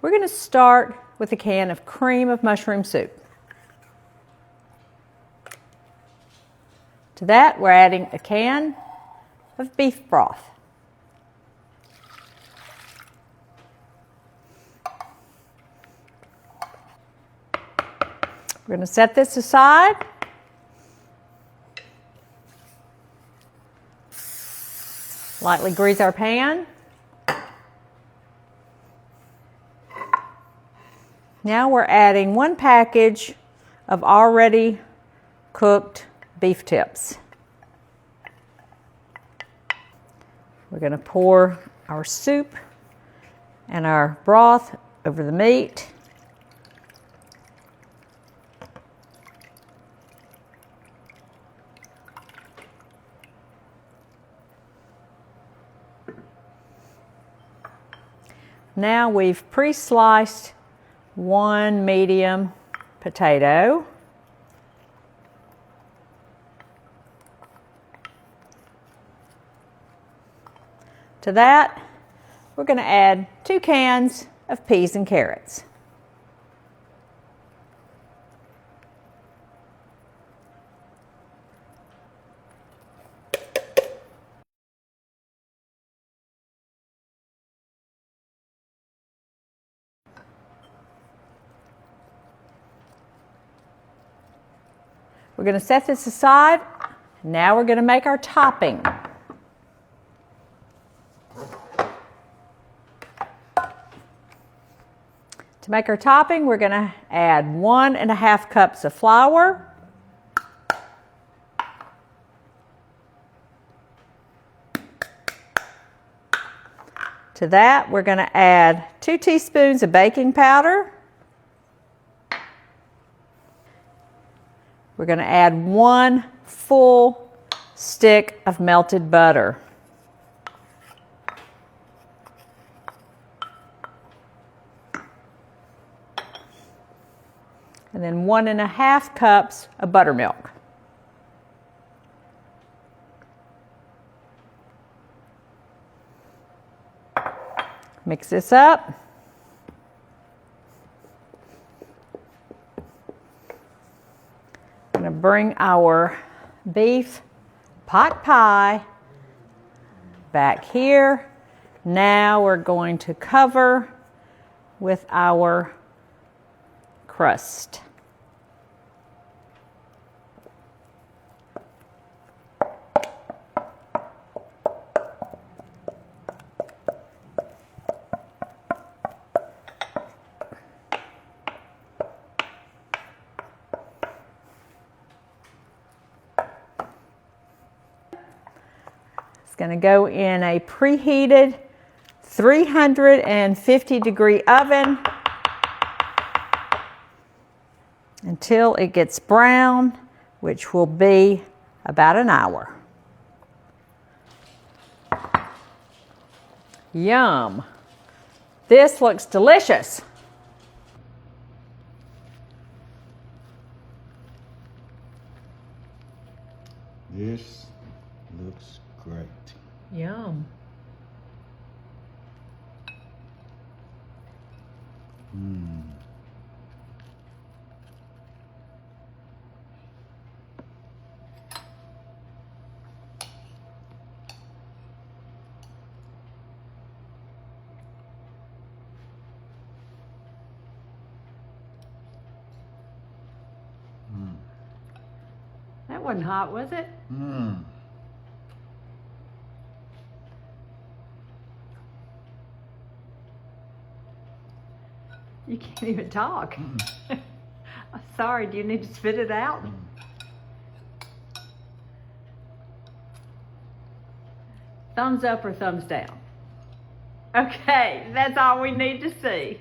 We're going to start with a can of cream of mushroom soup. To that, we're adding a can of beef broth. We're going to set this aside. Lightly grease our pan. Now we're adding 1 package of already cooked beef tips. We're going to pour our soup and our broth over the meat. Now we've pre-sliced 1 medium potato. To that, we're going to add 2 cans of peas and carrots. We're going to set this aside. Now we're going to make our topping. To make our topping, we're going to add 1½ cups of flour, to that, we're going to add 2 teaspoons of baking powder. We're going to add 1 full stick of melted butter. And then 1½ cups of buttermilk. Mix this up. I'm going to bring our beef pot pie back here. Now we're going to cover with our crust. It's going to go in a preheated 350-degree oven until it gets brown, which will be about an hour. Yum! This looks delicious. This looks great. Yum. Mmm. That wasn't hot, was it? Mmm. You can't even talk. I'm sorry, do you need to spit it out? Thumbs up or thumbs down? Okay, that's all we need to see.